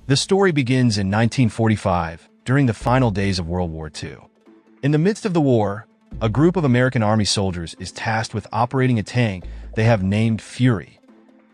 The story begins in 1945, during the final days of World War II. In the midst of the war, a group of American Army soldiers is tasked with operating a tank they have named Fury.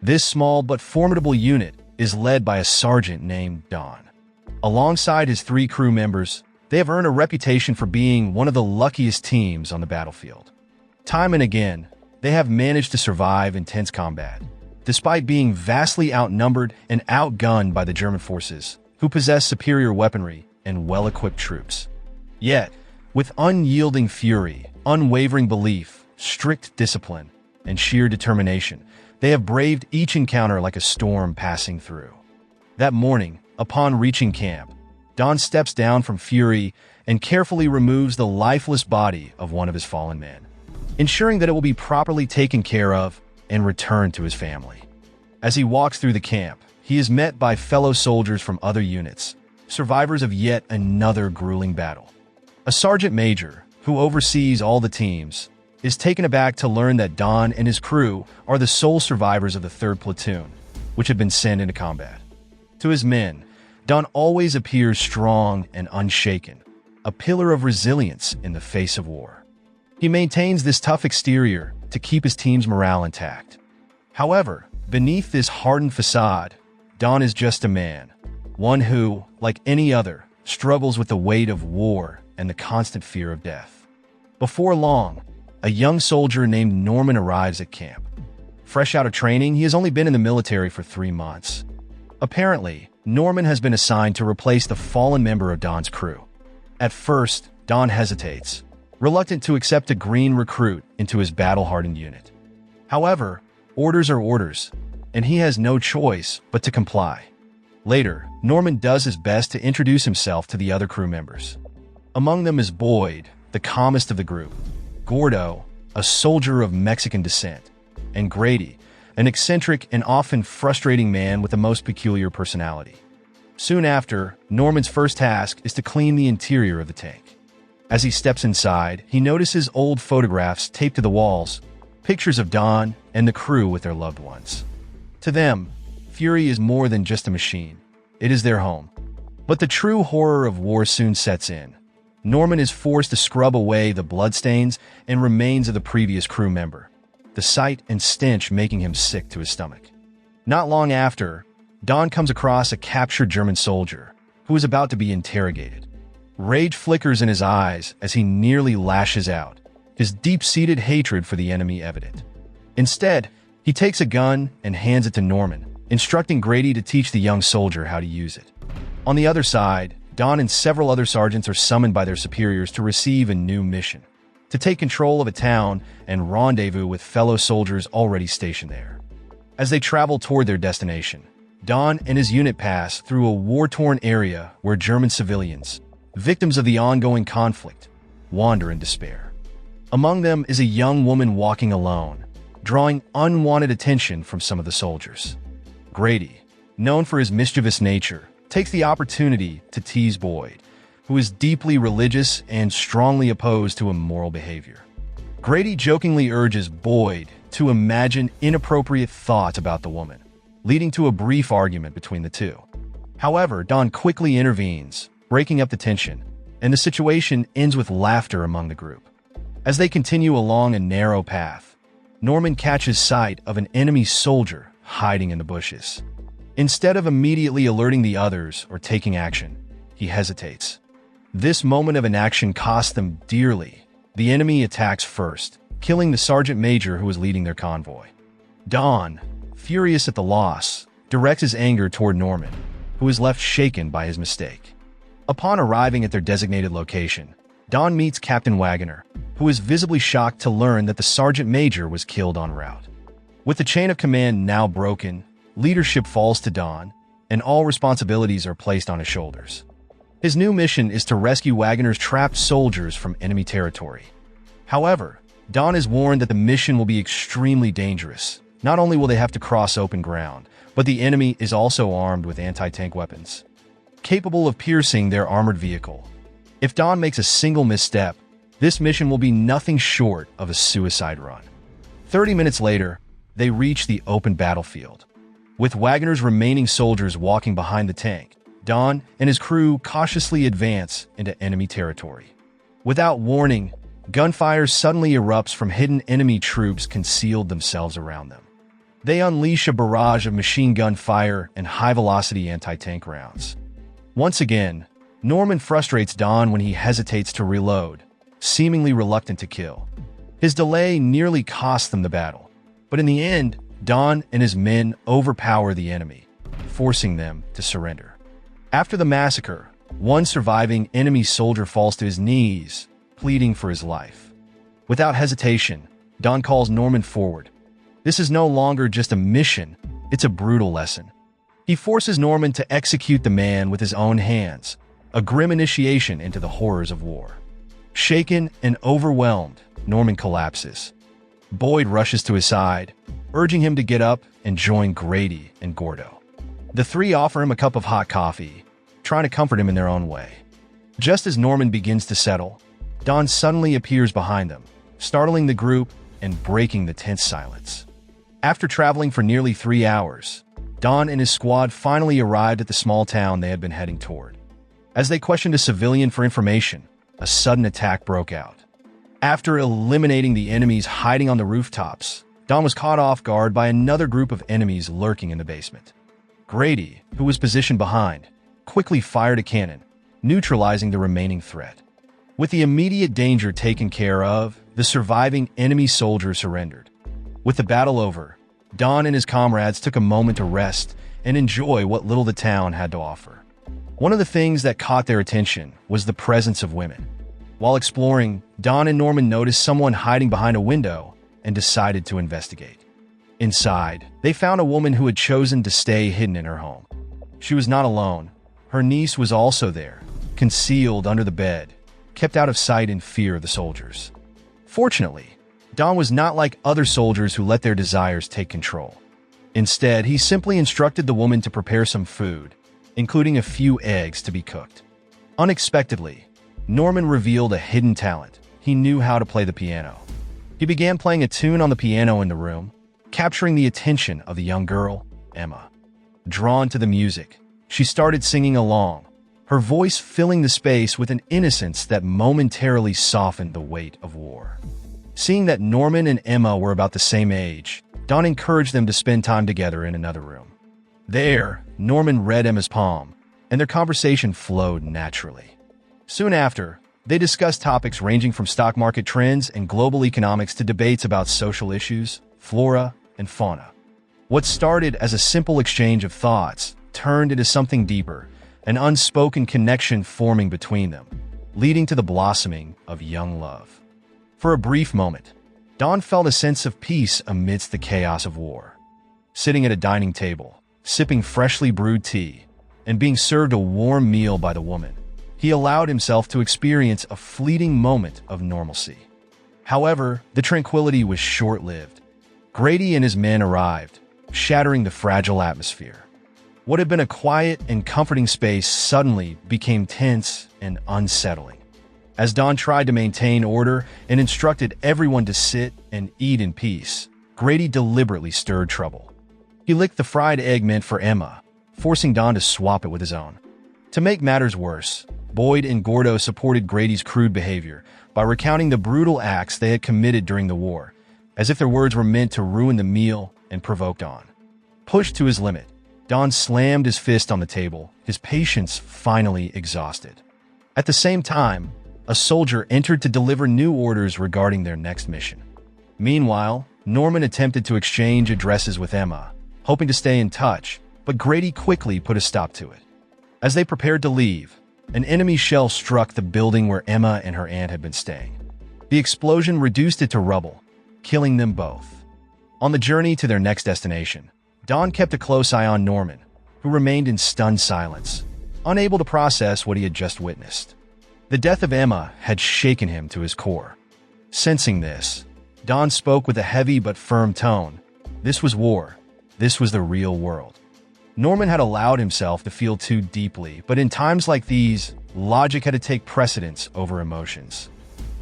This small but formidable unit is led by a sergeant named Don. Alongside his 3 crew members, they have earned a reputation for being one of the luckiest teams on the battlefield. Time and again, they have managed to survive intense combat, despite being vastly outnumbered and outgunned by the German forces, who possess superior weaponry and well-equipped troops. Yet, with unyielding fury, unwavering belief, strict discipline, and sheer determination, they have braved each encounter like a storm passing through. That morning, upon reaching camp, Don steps down from Fury and carefully removes the lifeless body of one of his fallen men, ensuring that it will be properly taken care of and returned to his family. As he walks through the camp, he is met by fellow soldiers from other units, survivors of yet another grueling battle. A sergeant major, who oversees all the teams, is taken aback to learn that Don and his crew are the sole survivors of the 3rd Platoon, which had been sent into combat. To his men, Don always appears strong and unshaken, a pillar of resilience in the face of war. He maintains this tough exterior to keep his team's morale intact. However, beneath this hardened facade, Don is just a man, one who, like any other, struggles with the weight of war and the constant fear of death. Before long, a young soldier named Norman arrives at camp. Fresh out of training, he has only been in the military for 3 months. Apparently, Norman has been assigned to replace the fallen member of Don's crew. At first, Don hesitates, reluctant to accept a green recruit into his battle-hardened unit. However, orders are orders, and he has no choice but to comply. Later, Norman does his best to introduce himself to the other crew members. Among them is Boyd, the calmest of the group, Gordo, a soldier of Mexican descent, and Grady, an eccentric and often frustrating man with the most peculiar personality. Soon after, Norman's first task is to clean the interior of the tank. As he steps inside, he notices old photographs taped to the walls, pictures of Don and the crew with their loved ones. To them, Fury is more than just a machine. It is their home. But the true horror of war soon sets in. Norman is forced to scrub away the bloodstains and remains of the previous crew member, the sight and stench making him sick to his stomach. Not long after, Don comes across a captured German soldier who is about to be interrogated. Rage flickers in his eyes as he nearly lashes out, his deep-seated hatred for the enemy evident. Instead, he takes a gun and hands it to Norman, instructing Grady to teach the young soldier how to use it. On the other side, Don and several other sergeants are summoned by their superiors to receive a new mission: to take control of a town and rendezvous with fellow soldiers already stationed there. As they travel toward their destination, Don and his unit pass through a war-torn area where German civilians, victims of the ongoing conflict, wander in despair. Among them is a young woman walking alone, drawing unwanted attention from some of the soldiers. Grady, known for his mischievous nature, takes the opportunity to tease Boyd, who is deeply religious and strongly opposed to immoral behavior. Grady jokingly urges Boyd to imagine inappropriate thoughts about the woman, leading to a brief argument between the two. However, Don quickly intervenes, breaking up the tension, and the situation ends with laughter among the group. As they continue along a narrow path, Norman catches sight of an enemy soldier hiding in the bushes. Instead of immediately alerting the others or taking action, he hesitates. This moment of inaction costs them dearly. The enemy attacks first, killing the sergeant major who is leading their convoy. Don, furious at the loss, directs his anger toward Norman, who is left shaken by his mistake. Upon arriving at their designated location, Don meets Captain Wagoner, who is visibly shocked to learn that the sergeant major was killed en route. With the chain of command now broken, leadership falls to Don, and all responsibilities are placed on his shoulders. His new mission is to rescue Wagoner's trapped soldiers from enemy territory. However, Don is warned that the mission will be extremely dangerous. Not only will they have to cross open ground, but the enemy is also armed with anti-tank weapons, capable of piercing their armored vehicle. If Don makes a single misstep, this mission will be nothing short of a suicide run. 30 minutes later, they reach the open battlefield. With Wagoner's remaining soldiers walking behind the tank, Don and his crew cautiously advance into enemy territory. Without warning, gunfire suddenly erupts from hidden enemy troops concealed themselves around them. They unleash a barrage of machine gun fire and high-velocity anti-tank rounds. Once again, Norman frustrates Don when he hesitates to reload, seemingly reluctant to kill. His delay nearly costs them the battle, but in the end, Don and his men overpower the enemy, forcing them to surrender. After the massacre, one surviving enemy soldier falls to his knees, pleading for his life. Without hesitation, Don calls Norman forward. This is no longer just a mission, it's a brutal lesson. He forces Norman to execute the man with his own hands, a grim initiation into the horrors of war. Shaken and overwhelmed, Norman collapses. Boyd rushes to his side, urging him to get up and join Grady and Gordo. The three offer him a cup of hot coffee, trying to comfort him in their own way. Just as Norman begins to settle, Don suddenly appears behind them, startling the group and breaking the tense silence. After traveling for nearly 3 hours, Don and his squad finally arrived at the small town they had been heading toward. As they questioned a civilian for information, a sudden attack broke out. After eliminating the enemies hiding on the rooftops, Don was caught off guard by another group of enemies lurking in the basement. Grady, who was positioned behind, quickly fired a cannon, neutralizing the remaining threat. With the immediate danger taken care of, the surviving enemy soldiers surrendered. With the battle over, Don and his comrades took a moment to rest and enjoy what little the town had to offer. One of the things that caught their attention was the presence of women. While exploring, Don and Norman noticed someone hiding behind a window and decided to investigate. Inside, they found a woman who had chosen to stay hidden in her home. She was not alone. Her niece was also there, concealed under the bed, kept out of sight in fear of the soldiers. Fortunately, Don was not like other soldiers who let their desires take control. Instead, he simply instructed the woman to prepare some food, including a few eggs to be cooked. Unexpectedly, Norman revealed a hidden talent. He knew how to play the piano. He began playing a tune on the piano in the room, capturing the attention of the young girl, Emma. Drawn to the music, she started singing along, her voice filling the space with an innocence that momentarily softened the weight of war. Seeing that Norman and Emma were about the same age, Don encouraged them to spend time together in another room. There, Norman read Emma's palm, and their conversation flowed naturally. Soon after, they discussed topics ranging from stock market trends and global economics to debates about social issues, flora, and fauna. What started as a simple exchange of thoughts turned into something deeper, an unspoken connection forming between them, leading to the blossoming of young love. For a brief moment, Don felt a sense of peace amidst the chaos of war. Sitting at a dining table, sipping freshly brewed tea, and being served a warm meal by the woman, he allowed himself to experience a fleeting moment of normalcy. However, the tranquility was short-lived. Grady and his men arrived, shattering the fragile atmosphere. What had been a quiet and comforting space suddenly became tense and unsettling. As Don tried to maintain order and instructed everyone to sit and eat in peace, Grady deliberately stirred trouble. He licked the fried egg meant for Emma, forcing Don to swap it with his own. To make matters worse, Boyd and Gordo supported Grady's crude behavior by recounting the brutal acts they had committed during the war, as if their words were meant to ruin the meal and provoke Don. Pushed to his limit, Don slammed his fist on the table, his patience finally exhausted. At the same time, a soldier entered to deliver new orders regarding their next mission. Meanwhile, Norman attempted to exchange addresses with Emma, hoping to stay in touch, but Grady quickly put a stop to it. As they prepared to leave, an enemy shell struck the building where Emma and her aunt had been staying. The explosion reduced it to rubble, killing them both. On the journey to their next destination, Don kept a close eye on Norman, who remained in stunned silence, unable to process what he had just witnessed. The death of Emma had shaken him to his core. Sensing this, Don spoke with a heavy but firm tone. This was war. This was the real world. Norman had allowed himself to feel too deeply, but in times like these, logic had to take precedence over emotions.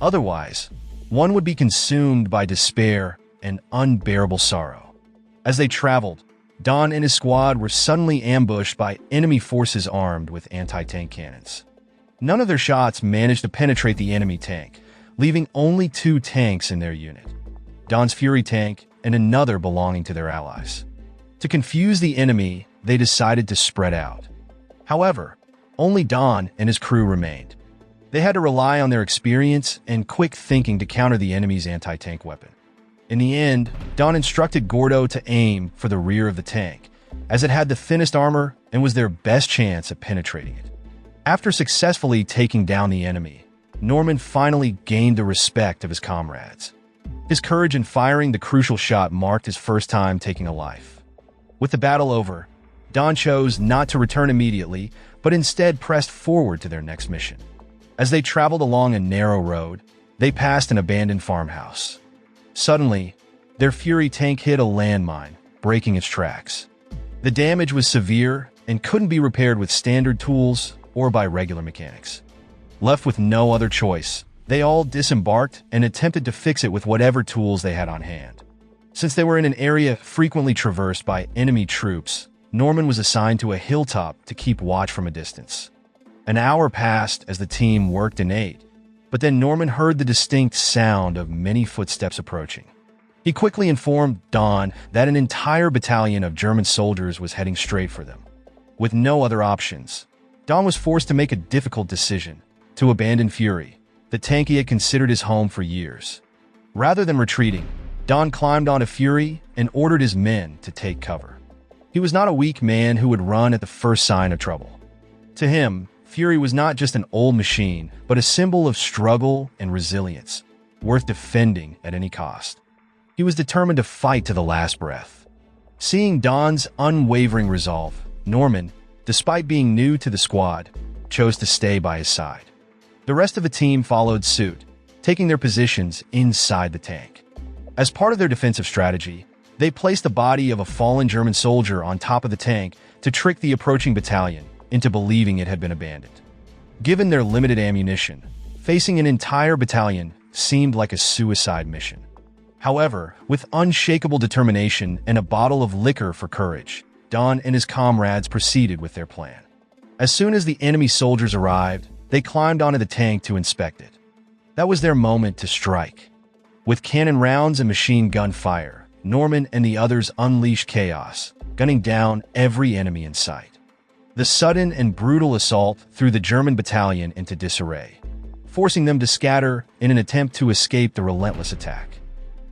Otherwise, one would be consumed by despair and unbearable sorrow. As they traveled, Don and his squad were suddenly ambushed by enemy forces armed with anti-tank cannons. None of their shots managed to penetrate the enemy tank, leaving only 2 tanks in their unit, Don's Fury tank and another belonging to their allies. To confuse the enemy, they decided to spread out. However, only Don and his crew remained. They had to rely on their experience and quick thinking to counter the enemy's anti-tank weapon. In the end, Don instructed Gordo to aim for the rear of the tank, as it had the thinnest armor and was their best chance at penetrating it. After successfully taking down the enemy, Norman finally gained the respect of his comrades. His courage in firing the crucial shot marked his first time taking a life. With the battle over, Don chose not to return immediately, but instead pressed forward to their next mission. As they traveled along a narrow road, they passed an abandoned farmhouse. Suddenly, their Fury tank hit a landmine, breaking its tracks. The damage was severe and couldn't be repaired with standard tools or by regular mechanics. Left with no other choice, they all disembarked and attempted to fix it with whatever tools they had on hand. Since they were in an area frequently traversed by enemy troops, Norman was assigned to a hilltop to keep watch from a distance. An hour passed as the team worked and ate, but then Norman heard the distinct sound of many footsteps approaching. He quickly informed Don that an entire battalion of German soldiers was heading straight for them. With no other options, Don was forced to make a difficult decision: to abandon Fury, the tank he had considered his home for years. Rather than retreating, Don climbed onto Fury and ordered his men to take cover. He was not a weak man who would run at the first sign of trouble. To him, Fury was not just an old machine, but a symbol of struggle and resilience, worth defending at any cost. He was determined to fight to the last breath. Seeing Don's unwavering resolve, Norman, despite being new to the squad, chose to stay by his side. The rest of the team followed suit, taking their positions inside the tank. As part of their defensive strategy, they placed the body of a fallen German soldier on top of the tank to trick the approaching battalion into believing it had been abandoned. Given their limited ammunition, facing an entire battalion seemed like a suicide mission. However, with unshakable determination and a bottle of liquor for courage, Don and his comrades proceeded with their plan. As soon as the enemy soldiers arrived, they climbed onto the tank to inspect it. That was their moment to strike. With cannon rounds and machine gun fire, Norman and the others unleashed chaos, gunning down every enemy in sight. The sudden and brutal assault threw the German battalion into disarray, forcing them to scatter in an attempt to escape the relentless attack.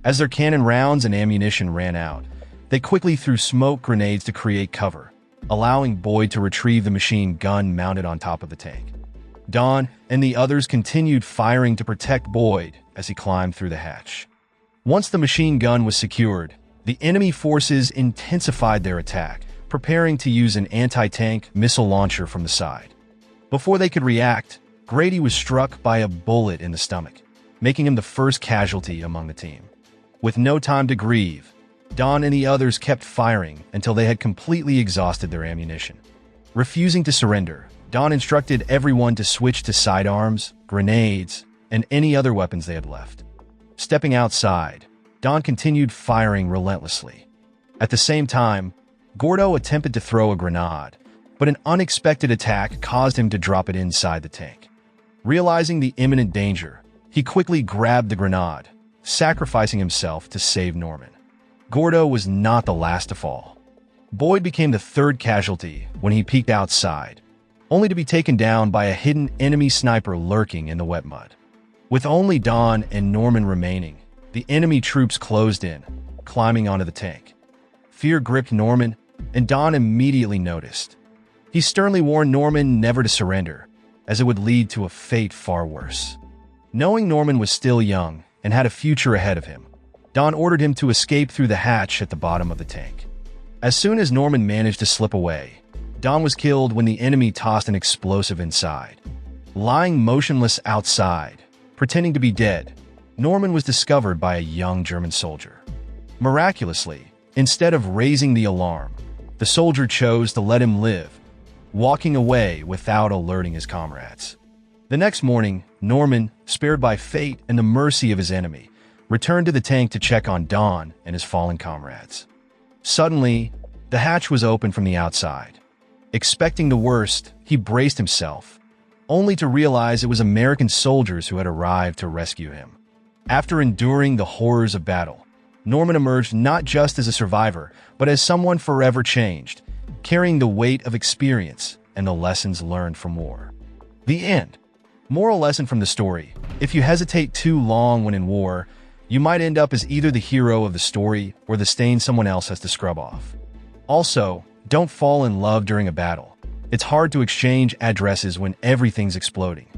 As their cannon rounds and ammunition ran out, they quickly threw smoke grenades to create cover, allowing Boyd to retrieve the machine gun mounted on top of the tank. Don and the others continued firing to protect Boyd as he climbed through the hatch. Once the machine gun was secured, the enemy forces intensified their attack, preparing to use an anti-tank missile launcher from the side. Before they could react, Grady was struck by a bullet in the stomach, making him the first casualty among the team. With no time to grieve, Don and the others kept firing until they had completely exhausted their ammunition. Refusing to surrender, Don instructed everyone to switch to sidearms, grenades, and any other weapons they had left. Stepping outside, Don continued firing relentlessly. At the same time, Gordo attempted to throw a grenade, but an unexpected attack caused him to drop it inside the tank. Realizing the imminent danger, he quickly grabbed the grenade, sacrificing himself to save Norman. Gordo was not the last to fall. Boyd became the third casualty when he peeked outside, only to be taken down by a hidden enemy sniper lurking in the wet mud. With only Don and Norman remaining, the enemy troops closed in, climbing onto the tank. Fear gripped Norman, and Don immediately noticed. He sternly warned Norman never to surrender, as it would lead to a fate far worse. Knowing Norman was still young and had a future ahead of him, Don ordered him to escape through the hatch at the bottom of the tank. As soon as Norman managed to slip away, Don was killed when the enemy tossed an explosive inside. Lying motionless outside, pretending to be dead, Norman was discovered by a young German soldier. Miraculously, instead of raising the alarm, the soldier chose to let him live, walking away without alerting his comrades. The next morning, Norman, spared by fate and the mercy of his enemy, returned to the tank to check on Don and his fallen comrades. Suddenly, The hatch was open from the outside. Expecting the worst, he braced himself, only to realize it was American soldiers who had arrived to rescue him. After enduring the horrors of battle, Norman emerged not just as a survivor, but as someone forever changed, carrying the weight of experience and the lessons learned from war. The end. Moral lesson from the story: if you hesitate too long when in war, you might end up as either the hero of the story or the stain someone else has to scrub off. Also, don't fall in love during a battle. It's hard to exchange addresses when everything's exploding.